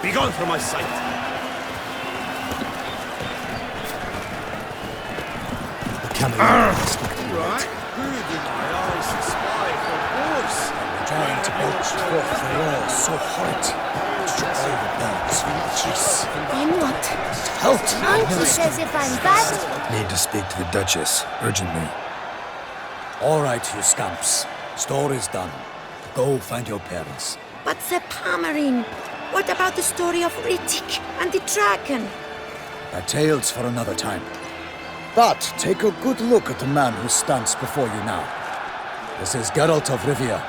Begone from my sight! The camera is Right? Good in my eyes to spy for horse. trying to belch forth the roar so hot. To all the birds rejoice. Then what? Halt! Uncle says if I'm bad, Need to speak to the Duchess, urgently. All right, you scamps. Store is done. Go find your parents. but the Pomerine. What about the story of Rittik and the dragon? Our tales for another time. But take a good look at the man who stands before you now. This is Geralt of Rivia,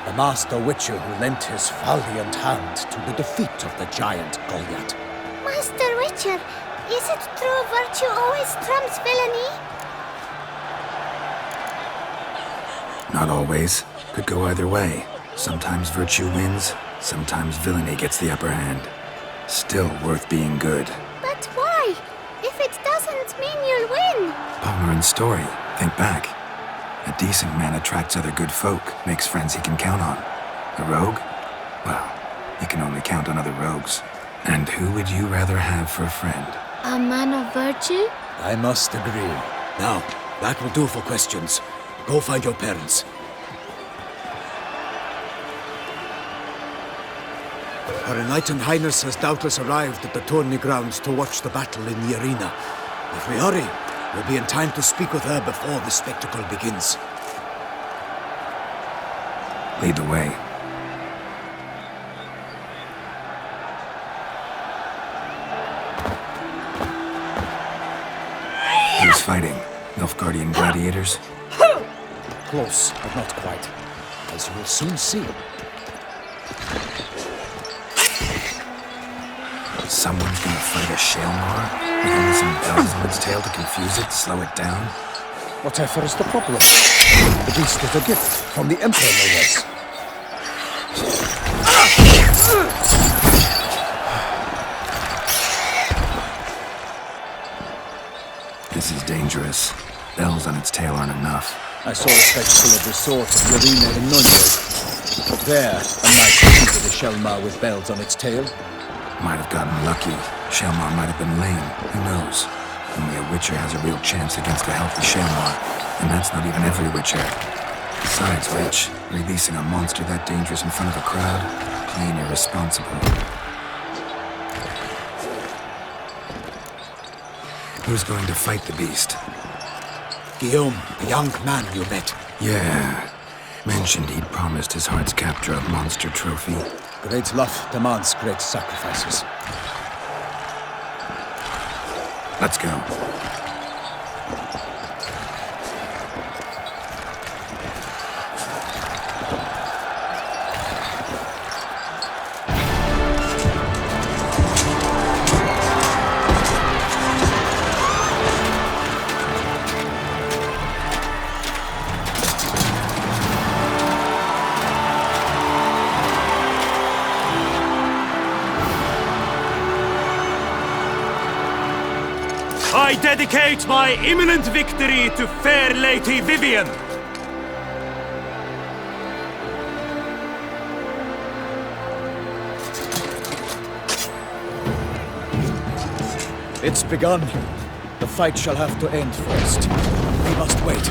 the master witcher who lent his valiant hand to the defeat of the giant Goliath. Master Witcher, is it true virtue always trumps villainy? Not always. Could go either way. Sometimes virtue wins, sometimes villainy gets the upper hand. Still worth being good. But why? If it doesn't mean you'll win. Pomeran's story. Think back. A decent man attracts other good folk, makes friends he can count on. A rogue? Well, he can only count on other rogues. And who would you rather have for a friend? A man of virtue? I must agree. Now, that will do for questions. Go find your parents. Her Enlightened Highness has doubtless arrived at the tourney grounds to watch the battle in the arena. If we hurry, we'll be in time to speak with her before the spectacle begins. Lead the way. Who's fighting? Nilfgaardian gladiators? Close, but not quite. As you will soon see. Someone's gonna fight a Shalmar? With only some bells on its tail to confuse it, slow it down? Whatever is the problem? The beast is a gift from the Emperor, no less. This is dangerous. Bells on its tail aren't enough. I saw a spectacle of the sort at the arena in Nuremberg. There, a knight defeated a Shalmar with bells on its tail. Might have gotten lucky. Shalmar might have been lame. Who knows? Only a Witcher has a real chance against a healthy Shalmar. And that's not even every Witcher. Besides which, releasing a monster that dangerous in front of a crowd? Plain irresponsible. Who's going to fight the beast? Guillaume, the young man you met. Yeah. Mentioned he'd promised his heart's captor a monster trophy. Great love demands great sacrifices. Let's go. I dedicate my imminent victory to fair Lady Vivian. It's begun. The fight shall have to end first. We must wait.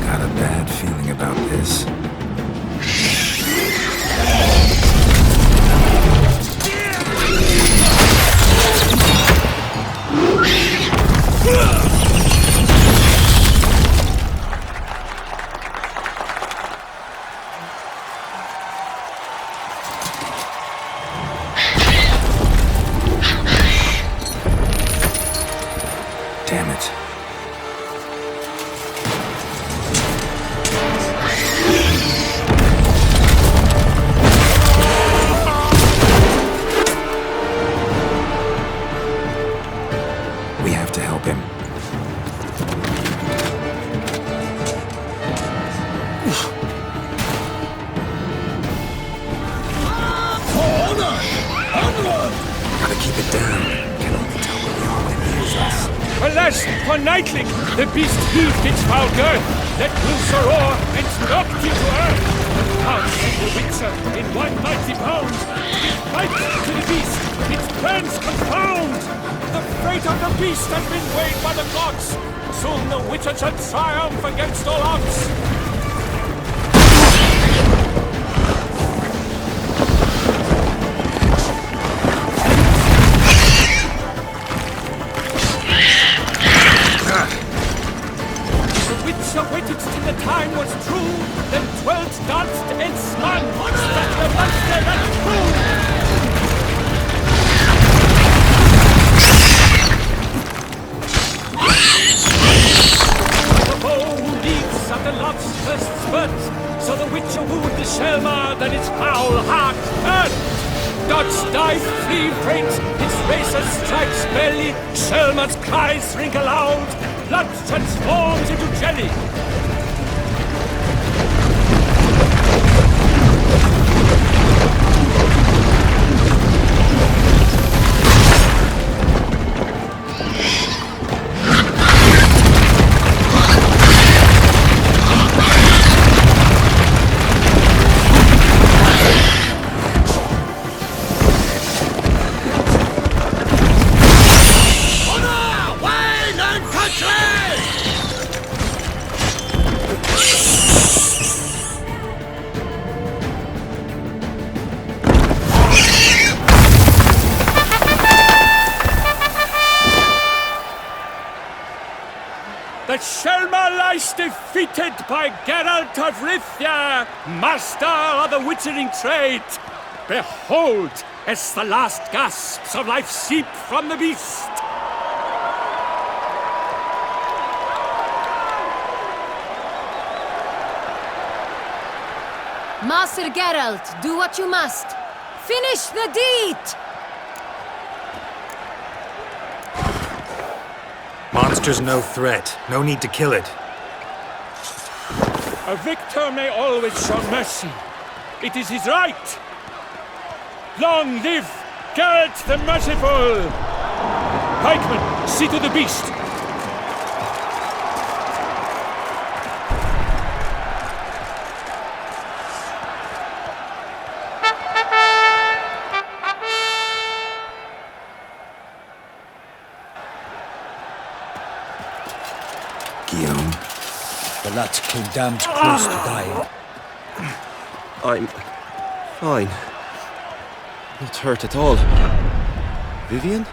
Got a bad feeling about this. Gotta keep it down. Can only tell where we are when it hears us. Alas, for Nightling, the beast heaved its foul girth, let loose a roar, and knocked it to earth. Out came the Witcher in one mighty bound. It fights to the beast, its plans confound. The fate of the beast has been weighed by the gods. Soon the Witcher shall triumph against all odds. Waited till the time was true, then dwelt, danced, and smiled that the monster that true. The bow leads at the love's first spurt, so the Witcher wooed the Shelmar, then its foul heart hurt. Dodge, dive, flee, faint, its racer strikes belly, Shelmar's cries ring aloud, blood transforms into jelly. The Shelmar lies defeated by Geralt of Rivia, master of the witchering trade. Behold, as the last gasps of life seep from the beast. Master Geralt, do what you must. Finish the deed! Monster's no threat. No need to kill it. A victor may always show mercy. It is his right. Long live Geralt the Merciful! Pikeman, see to the beast. Guillaume. The lad came damned close to dying. I'm fine. Not hurt at all. Vivian?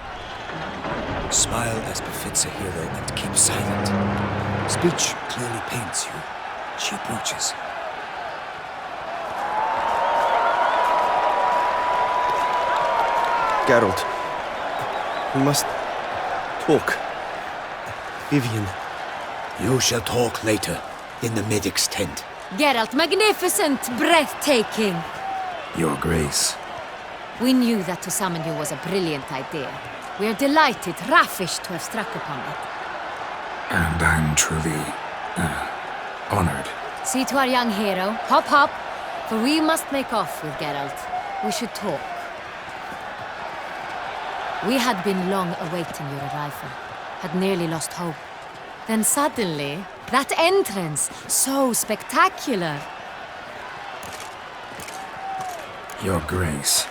Smile as befits a hero and keep silent. Speech clearly pains you. She approaches. Geralt. We must talk. Vivian. You shall talk later, in the medic's tent. Geralt, magnificent, breathtaking. Your Grace. We knew that to summon you was a brilliant idea. We are delighted, ravished to have struck upon it. And I'm truly, honored. See to our young hero. Hop, hop. For we must make off with Geralt. We should talk. We had been long awaiting your arrival. Had nearly lost hope. Then suddenly, that entrance, so spectacular. Your Grace.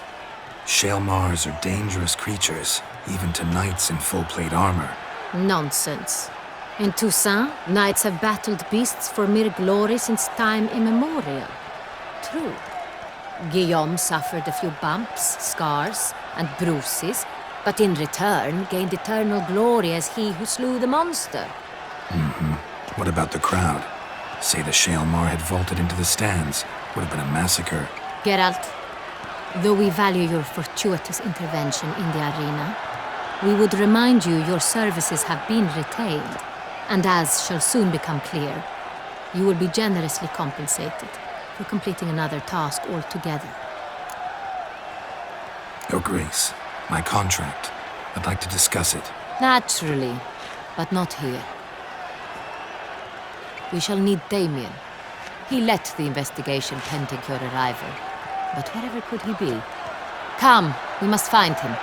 Shelmars are dangerous creatures, even to knights in full-plate armor. Nonsense. In Toussaint, knights have battled beasts for mere glory since time immemorial. True. Guillaume suffered a few bumps, scars, and bruises, but in return gained eternal glory as he who slew the monster. What about the crowd? Say the Shelmar had vaulted into the stands. Would have been a massacre. Geralt, though we value your fortuitous intervention in the arena, we would remind you your services have been retained, and as shall soon become clear, you will be generously compensated for completing another task altogether. Your Grace, my contract. I'd like to discuss it. Naturally, but not here. We shall need Damien. He led the investigation pending your arrival. But wherever could he be? Come, we must find him.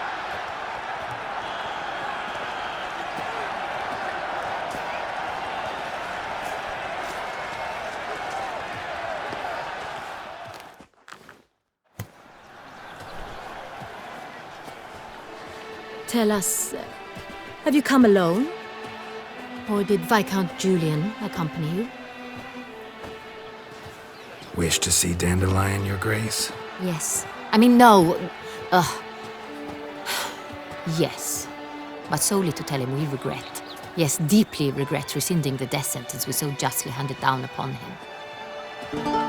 Tell us, have you come alone? Or did Viscount Julian accompany you? Wish to see Dandelion, Your Grace? Yes. I mean, no. Yes. But solely to tell him we regret. Yes, deeply regret rescinding the death sentence we so justly handed down upon him.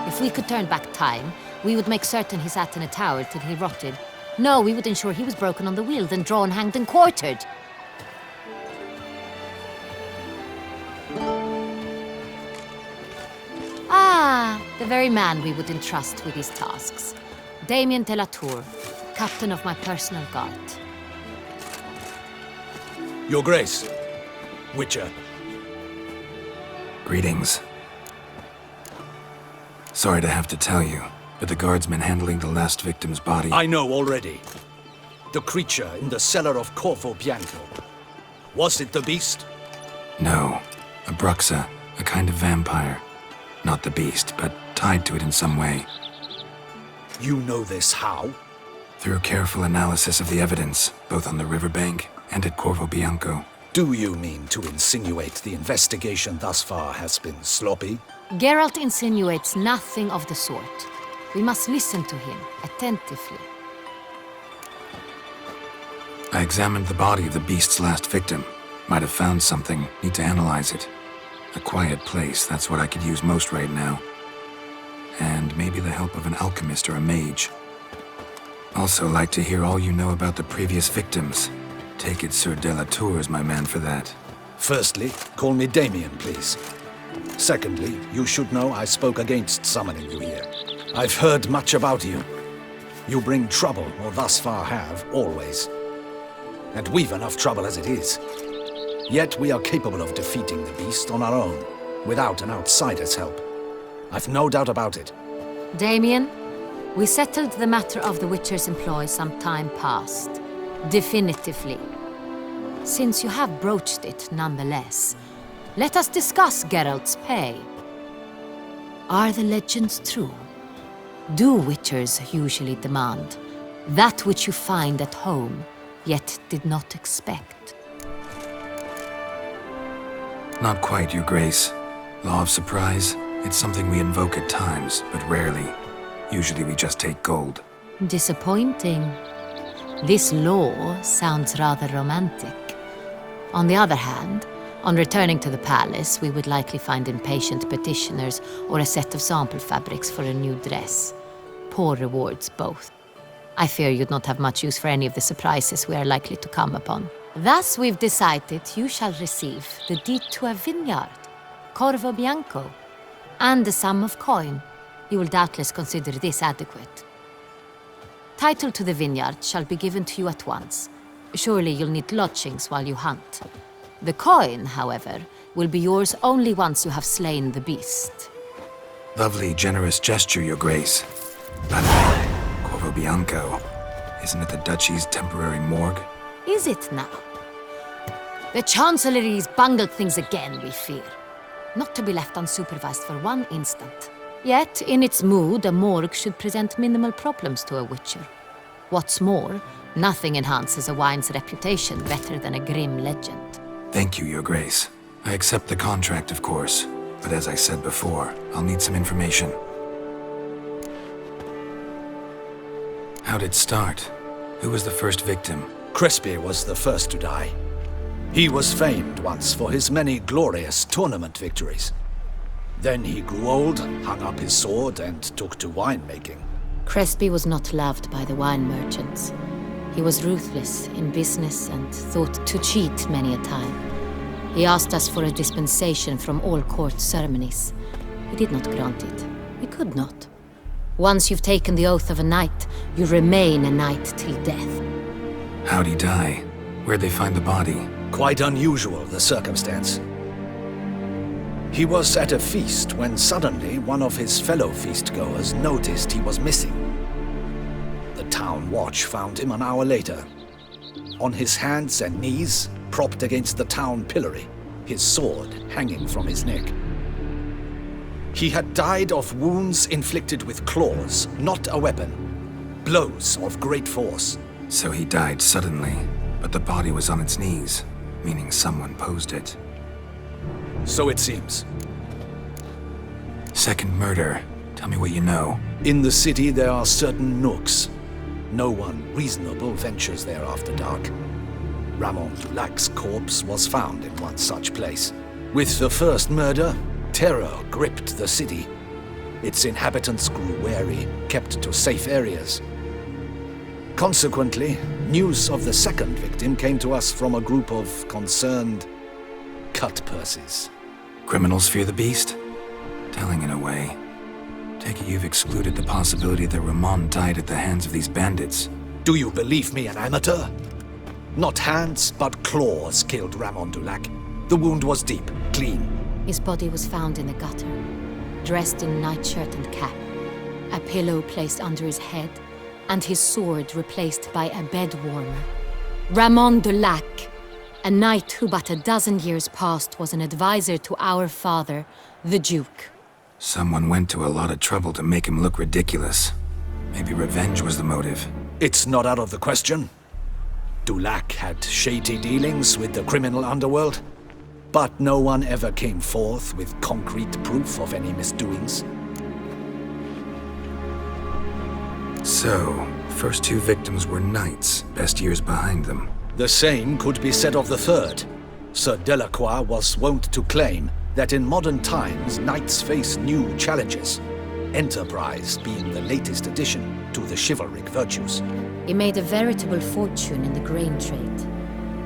If we could turn back time, we would make certain he sat in a tower till he rotted. No, we would ensure he was broken on the wheel, then drawn, hanged, and quartered. Ah, the very man we would entrust with these tasks. Damien de la Tour, captain of my personal guard. Your Grace. Witcher. Greetings. Sorry to have to tell you, but the guardsman handling the last victim's body... I know already. The creature in the cellar of Corvo Bianco. Was it the beast? No. A Bruxa, a kind of vampire. Not the beast, but tied to it in some way. You know this how? Through careful analysis of the evidence, both on the riverbank and at Corvo Bianco. Do you mean to insinuate the investigation thus far has been sloppy? Geralt insinuates nothing of the sort. We must listen to him attentively. I examined the body of the beast's last victim. Might have found something, need to analyze it. A quiet place, that's what I could use most right now. And maybe the help of an alchemist or a mage. Also like to hear all you know about the previous victims. Take it Sir de la Tour is my man for that. Firstly, call me Damien, please. Secondly, you should know I spoke against summoning you here. I've heard much about you. You bring trouble, or thus far have, always. And we've enough trouble as it is. Yet we are capable of defeating the beast on our own, without an outsider's help. I've no doubt about it. Damien, we settled the matter of the Witcher's employ some time past. Definitively. Since you have broached it nonetheless, let us discuss Geralt's pay. Are the legends true? Do Witchers usually demand that which you find at home, yet did not expect? Not quite, Your Grace. Law of surprise, it's something we invoke at times, but rarely. Usually we just take gold. Disappointing. This law sounds rather romantic. On the other hand, on returning to the palace, we would likely find impatient petitioners or a set of sample fabrics for a new dress. Poor rewards, both. I fear you'd not have much use for any of the surprises we are likely to come upon. Thus, we've decided you shall receive the deed to a vineyard, Corvo Bianco, and the sum of coin. You will doubtless consider this adequate. Title to the vineyard shall be given to you at once. Surely you'll need lodgings while you hunt. The coin, however, will be yours only once you have slain the beast. Lovely, generous gesture, Your Grace. By the way, Corvo Bianco, isn't it the Duchy's temporary morgue? Is it now? The Chancellery's bungled things again, we fear. Not to be left unsupervised for one instant. Yet, in its mood, a morgue should present minimal problems to a Witcher. What's more, nothing enhances a wine's reputation better than a grim legend. Thank you, Your Grace. I accept the contract, of course. But as I said before, I'll need some information. How'd it start? Who was the first victim? Crespi was the first to die. He was famed once for his many glorious tournament victories. Then he grew old, hung up his sword, and took to winemaking. Crespi was not loved by the wine merchants. He was ruthless in business and thought to cheat many a time. He asked us for a dispensation from all court ceremonies. We did not grant it. We could not. Once you've taken the oath of a knight, you remain a knight till death. How'd he die? Where'd they find the body? Quite unusual, the circumstance. He was at a feast when suddenly one of his fellow feastgoers noticed he was missing. The town watch found him an hour later, on his hands and knees, propped against the town pillory, his sword hanging from his neck. He had died of wounds inflicted with claws, not a weapon. Blows of great force. So he died suddenly. but the body was on its knees, meaning someone posed it. So it seems. Second murder. Tell me what you know. In the city, there are certain nooks. No one reasonable ventures there after dark. Ramon Dulac's corpse was found in one such place. With the first murder, terror gripped the city. Its inhabitants grew wary, kept to safe areas. Consequently, news of the second victim came to us from a group of concerned cut-purses. Criminals fear the beast? Telling in a way. Take it you've excluded the possibility that Ramon died at the hands of these bandits. Do you believe me an amateur? Not hands, but claws killed Ramon Dulac. The wound was deep, clean. His body was found in a gutter, dressed in nightshirt and cap, a pillow placed under his head, and his sword replaced by a bed warmer. Ramon Dulac, a knight who but a dozen years past was an advisor to our father, the Duke. Someone went to a lot of trouble to make him look ridiculous. Maybe revenge was the motive. It's not out of the question. Dulac had shady dealings with the criminal underworld, but no one ever came forth with concrete proof of any misdoings. So, first two victims were knights, best years behind them. The same could be said of the third. Sir Delacroix was wont to claim that in modern times knights face new challenges, enterprise being the latest addition to the chivalric virtues. He made a veritable fortune in the grain trade.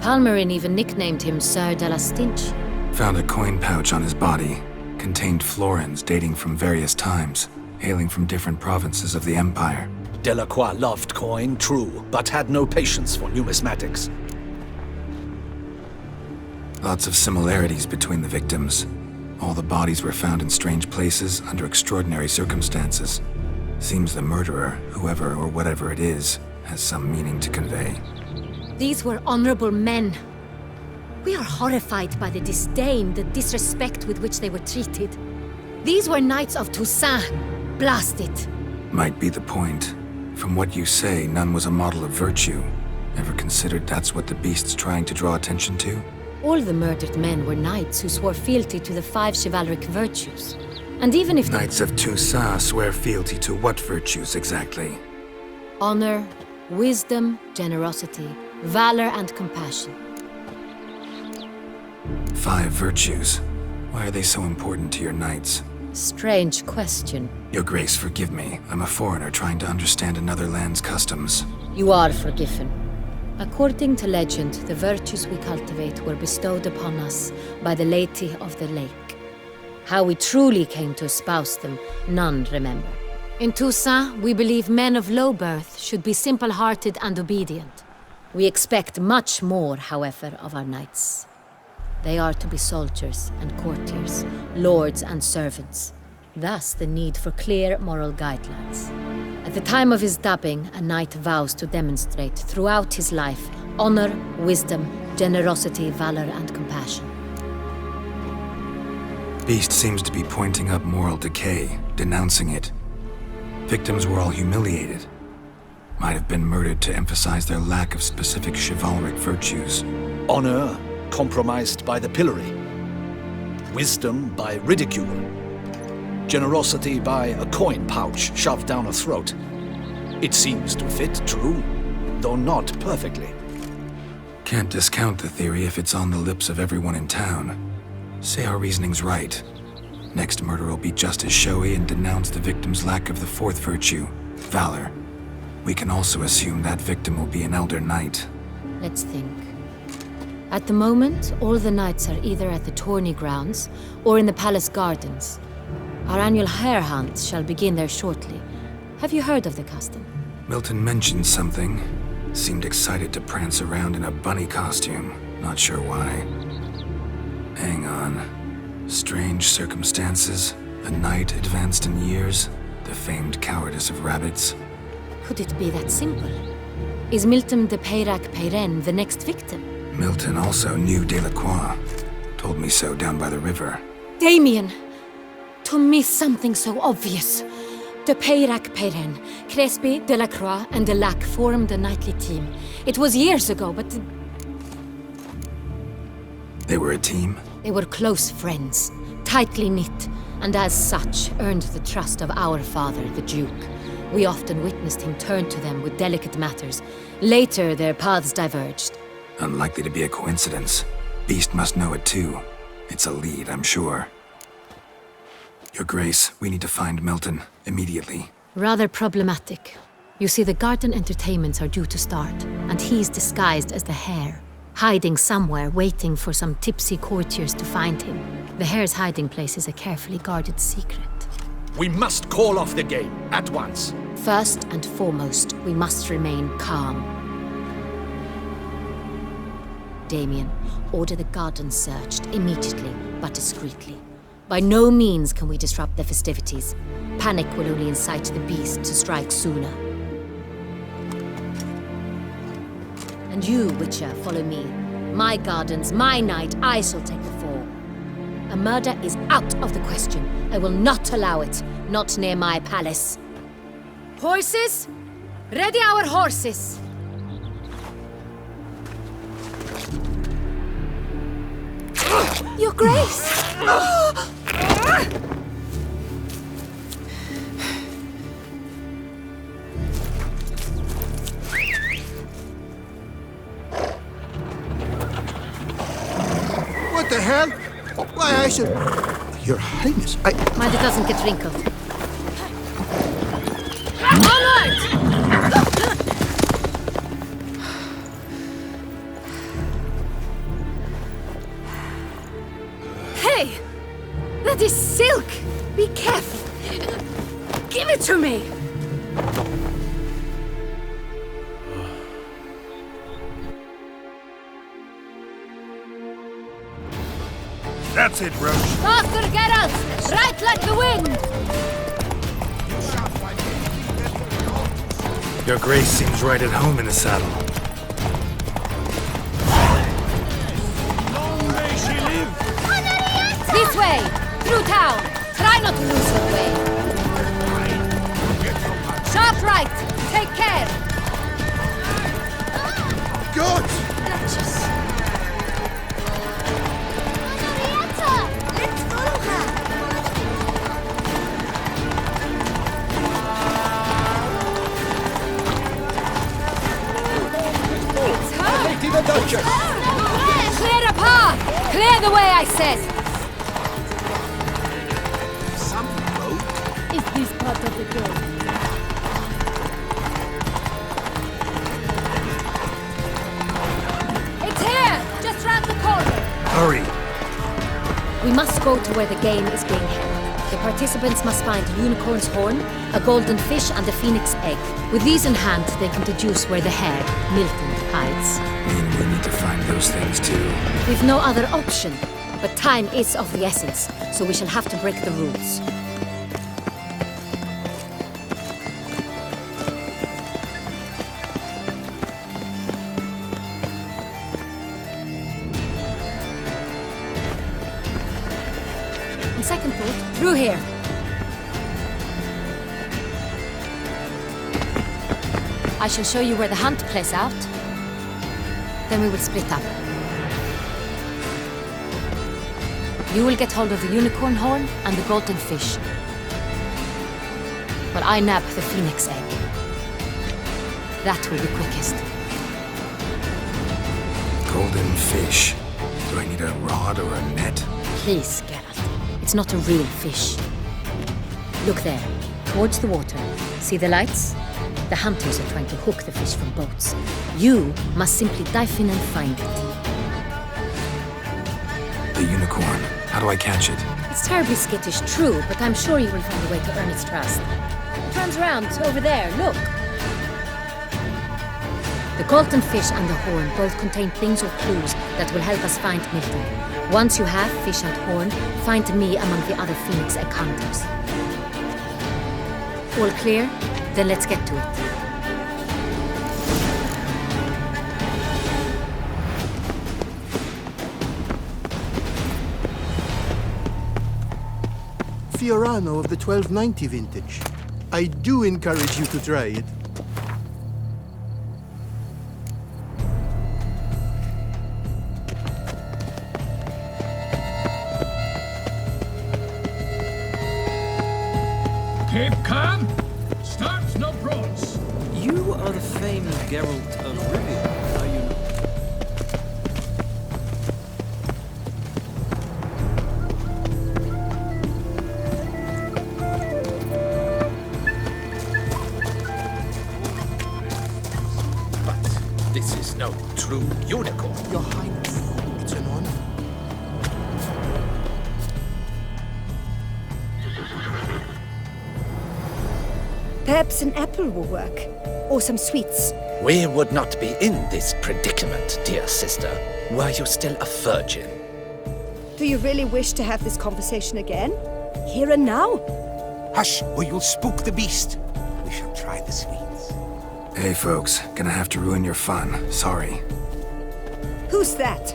Palmerin even nicknamed him Sir de la Stinch. Found a coin pouch on his body. Contained florins dating from various times, hailing from different provinces of the Empire. Delacroix loved coin, true, but had no patience for numismatics. Lots of similarities between the victims. All the bodies were found in strange places under extraordinary circumstances. Seems the murderer, whoever or whatever it is, has some meaning to convey. These were honorable men. We are horrified by the disdain, the disrespect with which they were treated. These were knights of Toussaint. Blast it. Might be the point. From what you say, none was a model of virtue. Ever considered that's what the beast's trying to draw attention to? All the murdered men were knights who swore fealty to the 5 chivalric virtues. And even if Knights of Toussaint swear fealty to what virtues exactly? honor, wisdom, generosity, valor, and compassion. 5 virtues. Why are they so important to your knights? Strange question. Your Grace, forgive me. I'm a foreigner trying to understand another land's customs. You are forgiven. According to legend, the virtues we cultivate were bestowed upon us by the Lady of the Lake. How we truly came to espouse them, none remember. In Toussaint, we believe men of low birth should be simple-hearted and obedient. We expect much more, however, of our knights. They are to be soldiers and courtiers, lords and servants. Thus, the need for clear moral guidelines. At the time of his dubbing, a knight vows to demonstrate throughout his life honor, wisdom, generosity, valor, and compassion. Beast seems to be pointing up moral decay, denouncing it. Victims were all humiliated. Might have been murdered to emphasize their lack of specific chivalric virtues. Honor compromised by the pillory. Wisdom by ridicule. Generosity by a coin pouch shoved down a throat. It seems to fit, true, though not perfectly. Can't discount the theory if it's on the lips of everyone in town. Say our reasoning's right. Next murder will be just as showy and denounce the victim's lack of the 4th virtue, valor. We can also assume that victim will be an elder knight. Let's think. At the moment, all the knights are either at the tourney grounds or in the palace gardens. Our annual hare hunt shall begin there shortly. Have you heard of the custom? Milton mentioned something. Seemed excited to prance around in a bunny costume. Not sure why. Hang on. Strange circumstances. A knight advanced in years. The famed cowardice of rabbits. Could it be that simple? Is Milton de Peyrac-Peyren the next victim? Milton also knew Delacroix. Told me so down by the river. Damien! To miss something so obvious. De Peyrac-Peyren, Crespi, Delacroix, and Delac formed a knightly team. It was years ago, but They were a team? They were close friends, tightly knit, and as such earned the trust of our father, the Duke. We often witnessed him turn to them with delicate matters. Later, their paths diverged. Unlikely to be a coincidence. Beast must know it too. It's a lead, I'm sure. Your Grace, we need to find Milton, immediately. Rather problematic. You see, the garden entertainments are due to start, and he's disguised as the Hare, hiding somewhere, waiting for some tipsy courtiers to find him. The Hare's hiding place is a carefully guarded secret. We must call off the game, at once. First and foremost, we must remain calm. Damien, order the garden searched immediately, but discreetly. By no means can we disrupt the festivities. Panic will only incite the beast to strike sooner. And you, Witcher, follow me. My gardens, my night, I shall take the fall. A murder is out of the question. I will not allow it. Not near my palace. Horses? Ready our horses! Your Grace! What the hell? Why, I should... Your Highness, Mind it doesn't get wrinkled. Onward! Hey! That is silk! Be careful! Give it to me! That's it, Roach. Faster, Geralt! Right like the wind! Your Grace seems right at home in the saddle. Long may she live! This way! Through town! Try not to lose your way! Sharp right! Take care! Good! Duchess! The Duchess! Clear a path! Clear the way, I says! Some road? Is this part of the game? It's here! Just round the corner! Hurry! We must go to where the game is being held. The participants must find a unicorn's horn, a golden fish, and a phoenix egg. With these in hand, they can deduce where the Hare, Milton, hides. Mean we need to find those things too. We've no other option, but time is of the essence, so we shall have to break the rules. On second thought, through here. I shall show you where the hunt plays out. Then we will split up. You will get hold of the unicorn horn and the golden fish. But I nab the phoenix egg. That will be quickest. Golden fish. Do I need a rod or a net? Please, Geralt. It's not a real fish. Look there, towards the water. See the lights? The hunters are trying to hook the fish from boats. You must simply dive in and find it. The unicorn. How do I catch it? It's terribly skittish, true, but I'm sure you will find a way to earn its trust. It runs around over there, look. The golden fish and the horn both contain things or clues that will help us find Milton. Once you have fish and horn, find me among the other phoenix egg hunters. All clear? Then let's get to it. Fiorano of the 1290 vintage. I do encourage you to try it. Keep calm. Start no brawls. You are the famed Geralt of Rivia, are you not? But this is no true unicorn. Your Highness, it's an honor. Perhaps an apple will work. Or some sweets. We would not be in this predicament, dear sister, were you still a virgin. Do you really wish to have this conversation again? Here and now? Hush, or you'll spook the beast. We shall try the sweets. Hey, folks. Gonna have to ruin your fun. Sorry. Who's that?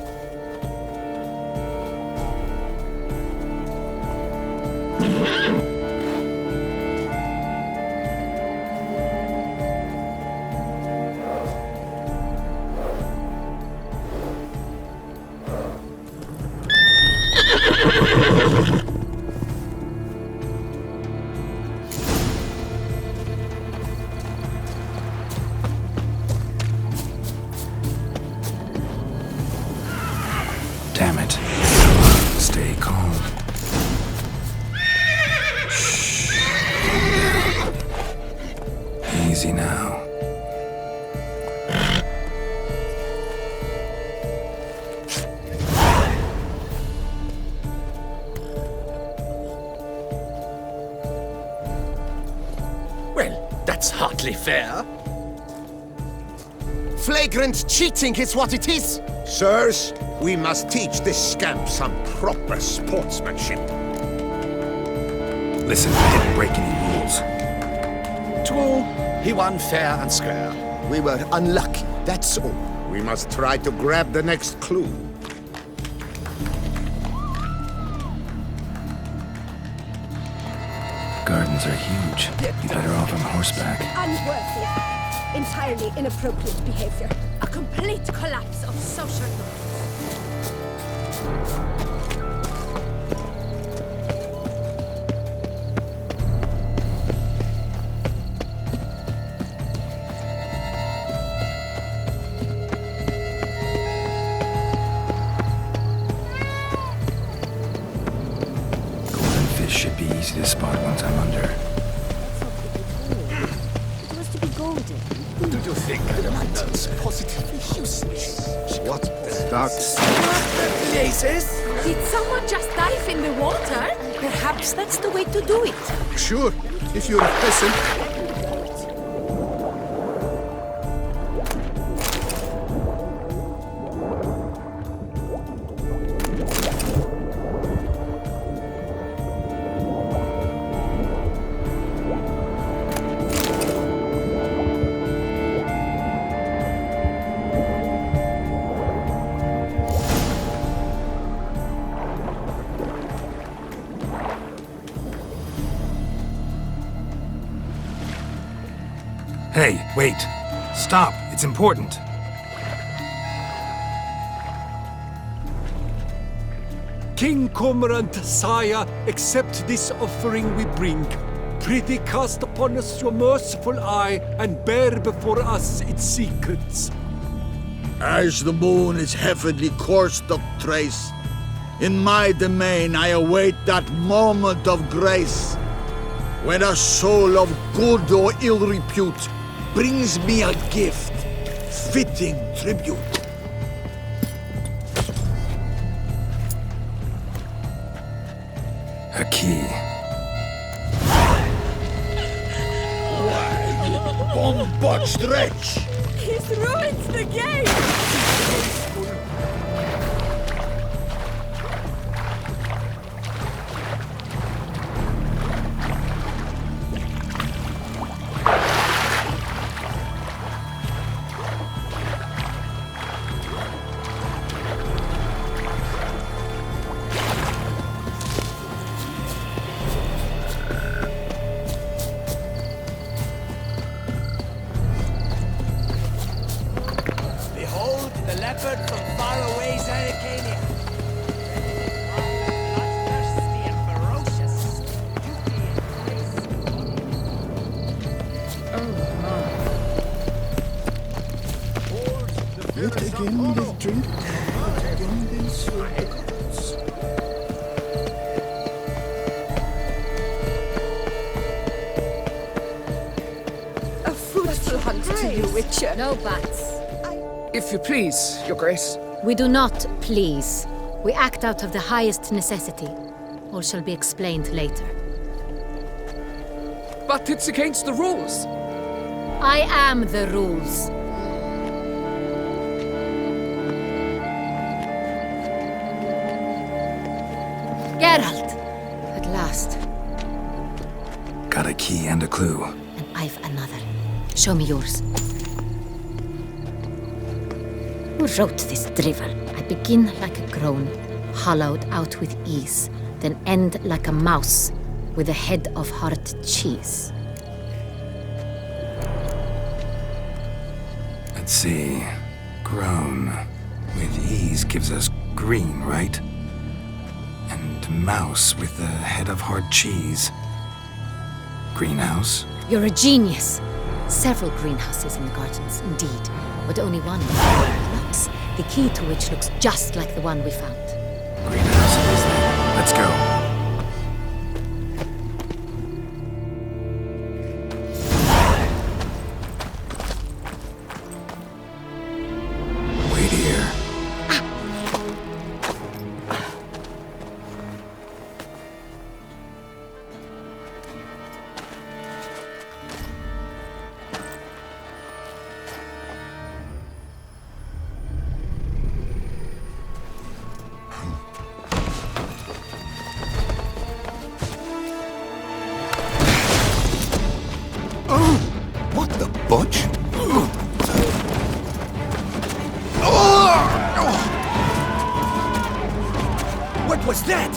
Damn it. Stay calm. Shh. Easy now. Well, that's hardly fair. Flagrant cheating is what it is! Sirs, we must teach this scamp some proper sportsmanship. Listen, we didn't break any rules. True, he won fair and square. We were unlucky, that's all. We must try to grab the next clue. Gardens are huge. You better off on horseback. Unworthy. Entirely inappropriate behavior. A complete collapse of social norms. Golden fish should be easy to spot once I'm under. It was to be golden. Do you think that's positively useless? What the ducks? Places? Did someone just dive in the water? Perhaps that's the way to do it. Sure, if you're a peasant. Hey, wait. Stop. It's important. King Cormorant, sire, accept this offering we bring. Prithee cast upon us your merciful eye, and bear before us its secrets. As the moon is heavenly course doth trace, in my domain I await that moment of grace, when a soul of good or ill repute brings me a gift, fitting tribute. A key. Bomb-botched wretch! He's ruined the game! Behold the leopard Yet again they drink, yet again they serve the gods. A fruitful hunt to you, Witcher. No buts. If you please, Your Grace. We do not please. We act out of the highest necessity. All shall be explained later. But it's against the rules. I am the rules. Geralt! At last. Got a key and a clue. And I've another. Show me yours. Who wrote this drivel? I begin like a groan, hollowed out with ease, then end like a mouse with a head of hard cheese. Let's see. Grown with ease gives us green, right? And mouse with the head of hard cheese. Greenhouse? You're a genius. Several greenhouses in the gardens, indeed, but only one looks, the key to which looks just like the one we found. Greenhouse it is then. Let's go. Wait here. What the butch? What was that?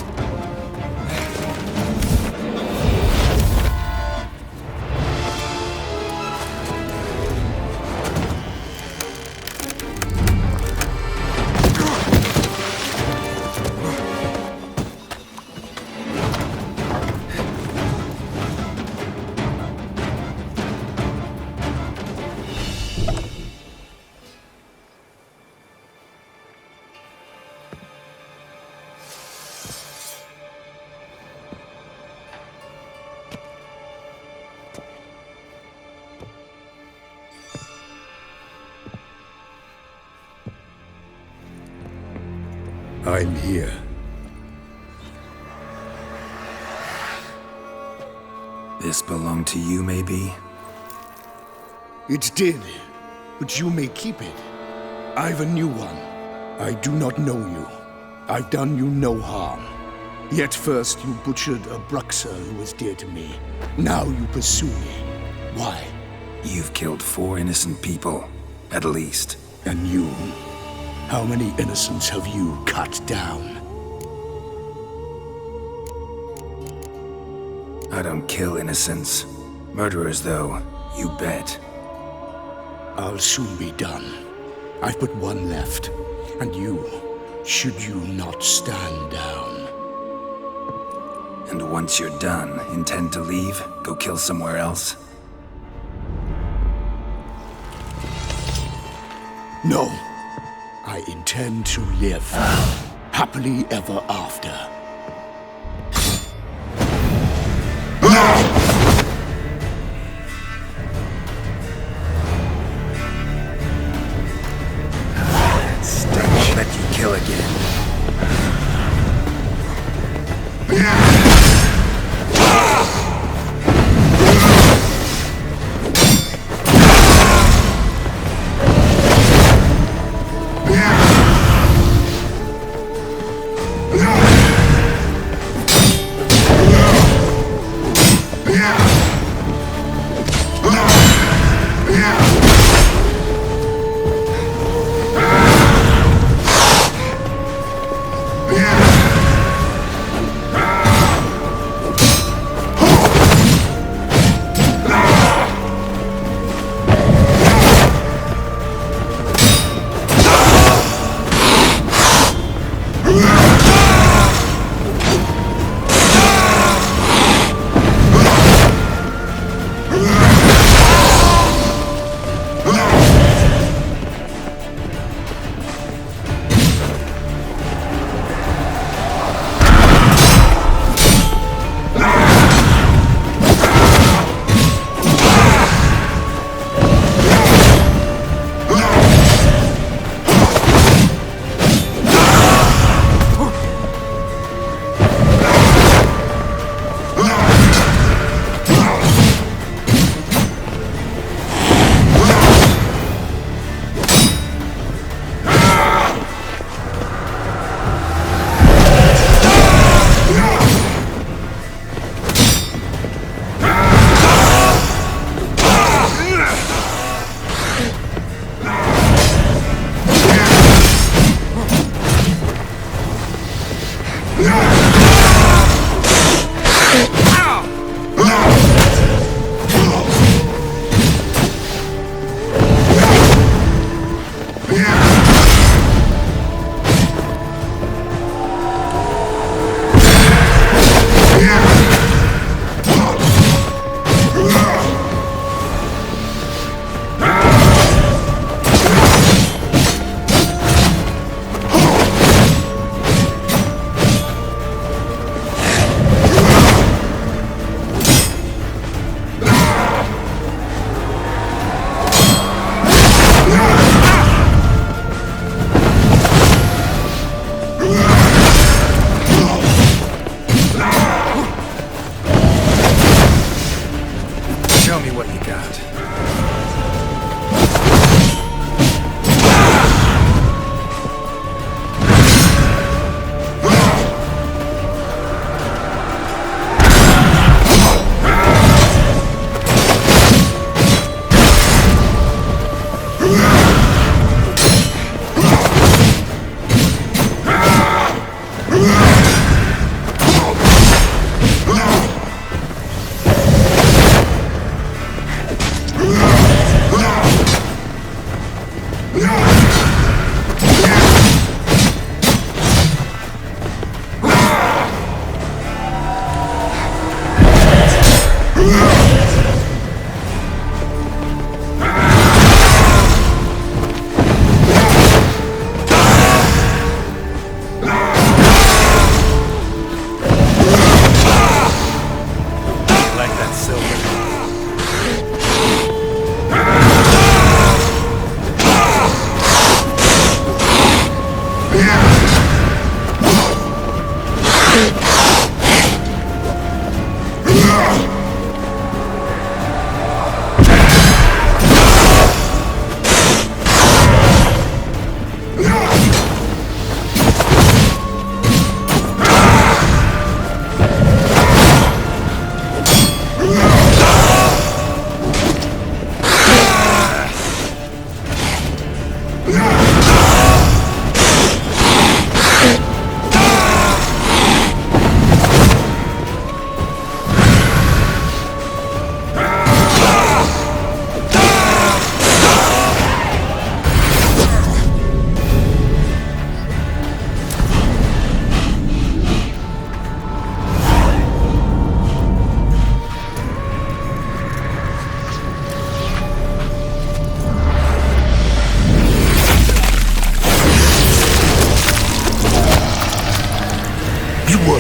I'm here. This belonged to you, maybe? It did, but you may keep it. I've a new one. I do not know you. I've done you no harm. Yet first you butchered a Bruxer who was dear to me. Now you pursue me. Why? You've killed 4 innocent people, at least. And you? How many innocents have you cut down? I don't kill innocents. Murderers, though, you bet. I'll soon be done. I've but one left. And you, should you not stand down. And once you're done, intend to leave? Go kill somewhere else? No. I intend to live. Happily ever after. Stench, let you kill again. you got?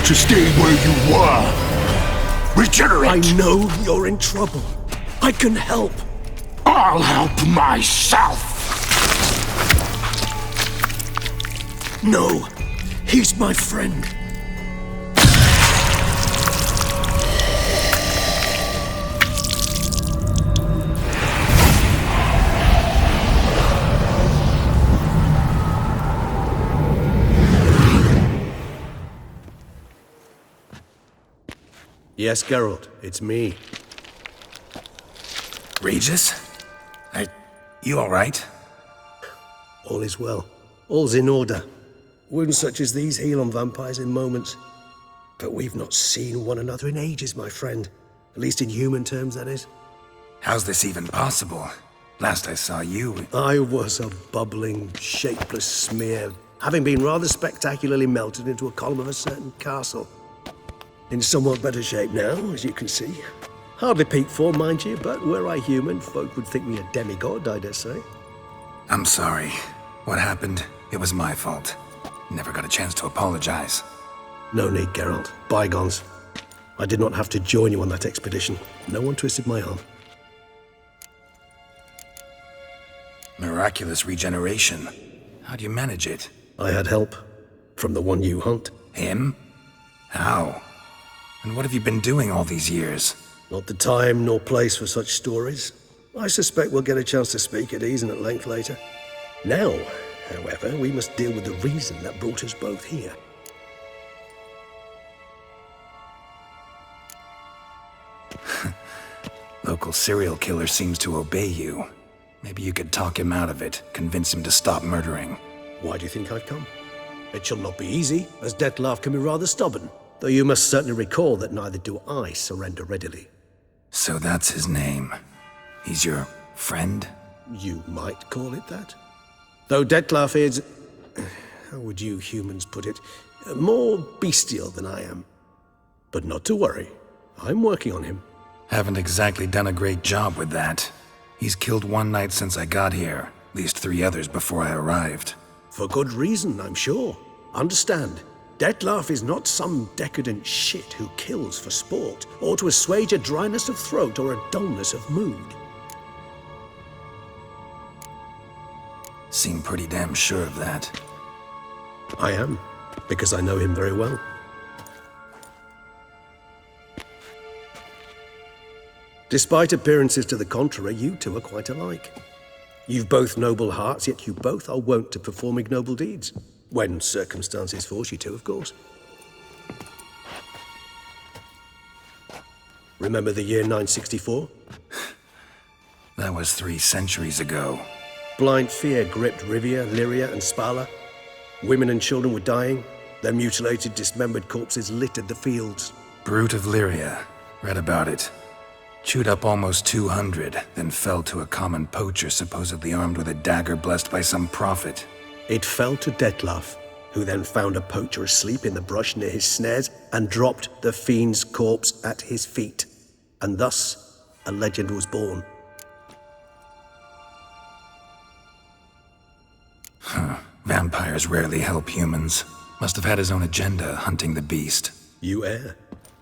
To stay where you were. Regenerate! I know you're in trouble. I can help. I'll help myself! No, he's my friend. Yes, Geralt, it's me. Regis? You alright? All is well. All's in order. Wounds such as these heal on vampires in moments. But we've not seen one another in ages, my friend. At least in human terms, that is. How's this even possible? Last I saw you... I was a bubbling, shapeless smear, having been rather spectacularly melted into a column of a certain castle. In somewhat better shape now, as you can see. Hardly peak form, mind you, but were I human, folk would think me a demigod, I dare say. I'm sorry. What happened, it was my fault. Never got a chance to apologize. No need, Geralt. Bygones. I did not have to join you on that expedition. No one twisted my arm. Miraculous regeneration. How do you manage it? I had help. From the one you hunt. Him? How? And what have you been doing all these years? Not the time nor place for such stories. I suspect we'll get a chance to speak at ease and at length later. Now, however, we must deal with the reason that brought us both here. Local serial killer seems to obey you. Maybe you could talk him out of it, convince him to stop murdering. Why do you think I've come? It shall not be easy, as Dettlaff can be rather stubborn. Though you must certainly recall that neither do I surrender readily. So that's his name. He's your friend? You might call it that. Though Dettlaff is... how would you humans put it? More bestial than I am. But not to worry. I'm working on him. Haven't exactly done a great job with that. He's killed one knight since I got here. At least 3 others before I arrived. For good reason, I'm sure. Understand. Dettlaff is not some decadent shit who kills for sport, or to assuage a dryness of throat or a dullness of mood. Seem pretty damn sure of that. I am, because I know him very well. Despite appearances to the contrary, you two are quite alike. You've both noble hearts, yet you both are wont to perform ignoble deeds. When circumstances force you to, of course. Remember the year 964? That was 3 centuries ago. Blind fear gripped Rivia, Lyria, and Spala. Women and children were dying. Their mutilated, dismembered corpses littered the fields. Brute of Lyria. Read about it. Chewed up almost 200, then fell to a common poacher supposedly armed with a dagger blessed by some prophet. It fell to Detlaf, who then found a poacher asleep in the brush near his snares and dropped the fiend's corpse at his feet. And thus, a legend was born. Vampires rarely help humans. Must have had his own agenda, hunting the beast. You err.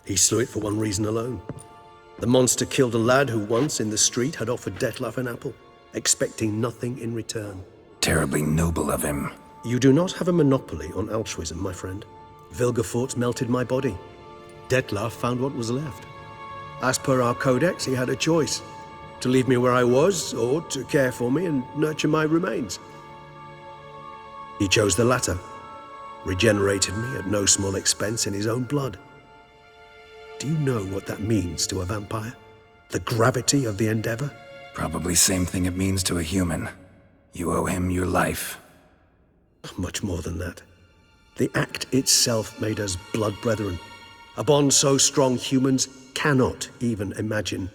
He slew it for one reason alone. The monster killed a lad who once, in the street, had offered Detlaf an apple, expecting nothing in return. Terribly noble of him. You do not have a monopoly on altruism, my friend. Vilgefortz melted my body. Detlaf found what was left. As per our codex, he had a choice. To leave me where I was, or to care for me and nurture my remains. He chose the latter. Regenerated me at no small expense in his own blood. Do you know what that means to a vampire? The gravity of the endeavor? Probably same thing it means to a human. You owe him your life. Much more than that. The act itself made us blood brethren. A bond so strong humans cannot even imagine.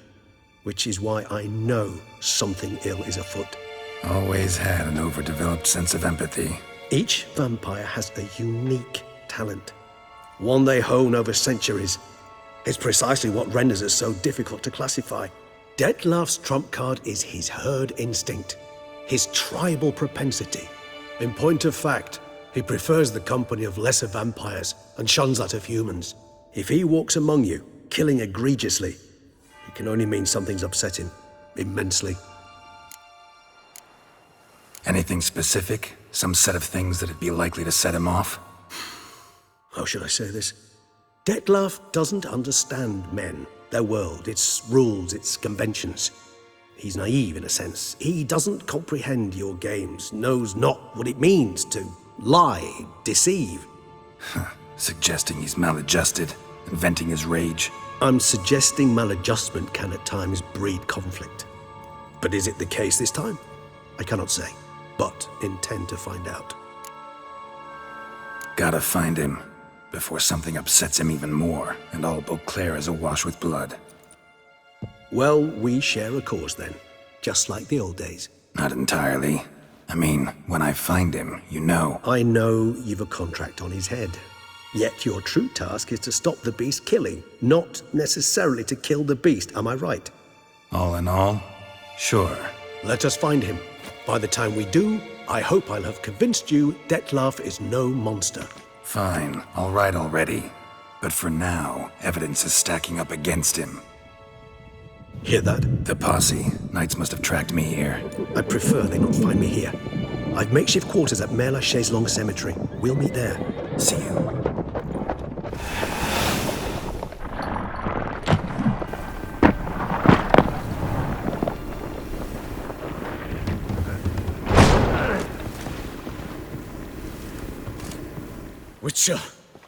Which is why I know something ill is afoot. Always had an overdeveloped sense of empathy. Each vampire has a unique talent. One they hone over centuries. It's precisely what renders us so difficult to classify. Detlaf's trump card is his herd instinct, his tribal propensity. In point of fact, he prefers the company of lesser vampires and shuns that of humans. If he walks among you, killing egregiously, it can only mean something's upset him, immensely. Anything specific? Some set of things that'd be likely to set him off? How should I say this? Detlaf doesn't understand men, their world, its rules, its conventions. He's naive in a sense. He doesn't comprehend your games, knows not what it means to lie, deceive. Suggesting he's maladjusted, and venting his rage. I'm suggesting maladjustment can at times breed conflict. But is it the case this time? I cannot say, but intend to find out. Gotta find him, before something upsets him even more, and all Beauclair is awash with blood. Well, we share a cause then, just like the old days. Not entirely. I mean, when I find him, you know. I know you've a contract on his head. Yet your true task is to stop the beast killing, not necessarily to kill the beast, am I right? All in all, sure. Let us find him. By the time we do, I hope I'll have convinced you Detlaf is no monster. Fine, all right already. But for now, evidence is stacking up against him. Hear that? The posse. Knights must have tracked me here. I prefer they not find me here. I've makeshift quarters at Mère Lachaise Long Cemetery. We'll meet there. See you. Witcher,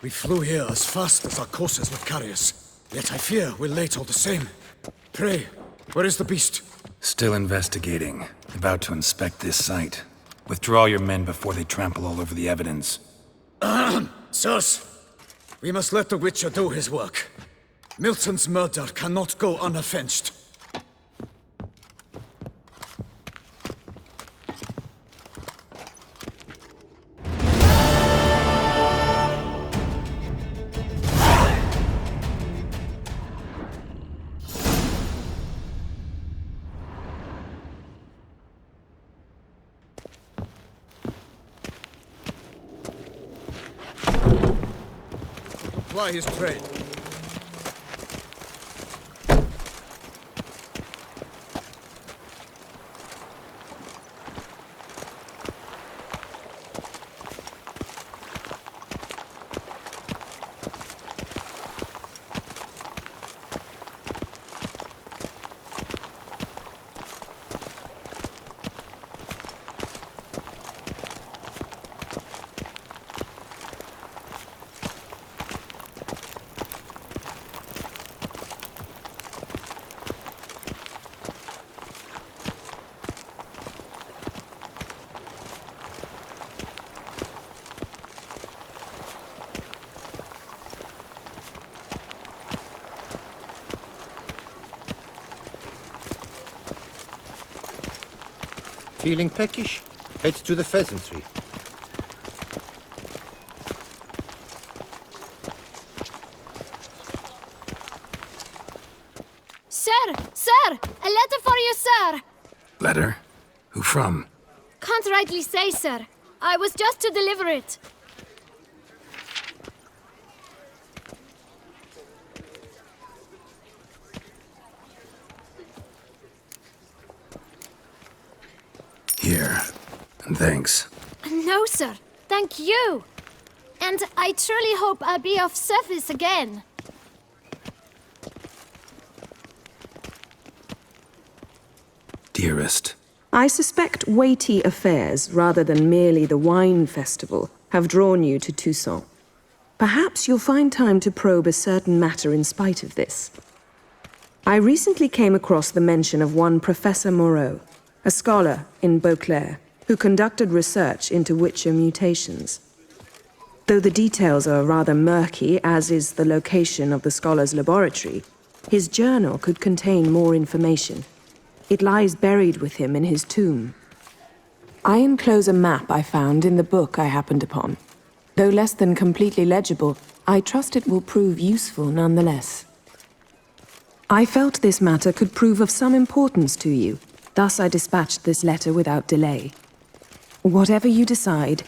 we flew here as fast as our courses would carry us. Yet I fear we're late all the same. Pray, where is the beast? Still investigating. About to inspect this site. Withdraw your men before they trample all over the evidence. Sirs, we must let the Witcher do his work. Milton's murder cannot go unavenged. Ply his trade. Feeling peckish? Head to the pheasantry. Sir! Sir! A letter for you, sir! Letter? Who from? Can't rightly say, sir. I was just to deliver it. Here. And thanks. No, sir. Thank you. And I truly hope I'll be of service again. Dearest. I suspect weighty affairs, rather than merely the wine festival, have drawn you to Toussaint. Perhaps you'll find time to probe a certain matter in spite of this. I recently came across the mention of one Professor Moreau, a scholar in Beauclair, who conducted research into Witcher mutations. Though the details are rather murky, as is the location of the scholar's laboratory, his journal could contain more information. It lies buried with him in his tomb. I enclose a map I found in the book I happened upon. Though less than completely legible, I trust it will prove useful nonetheless. I felt this matter could prove of some importance to you, thus I dispatched this letter without delay. Whatever you decide,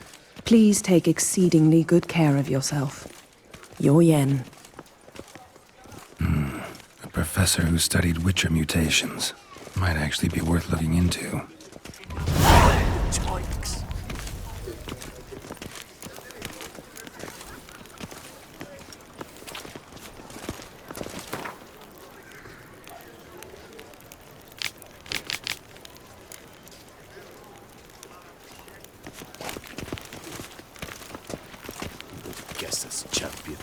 please take exceedingly good care of yourself. Your Yen. A professor who studied Witcher mutations. Might actually be worth looking into. Guess that's champion.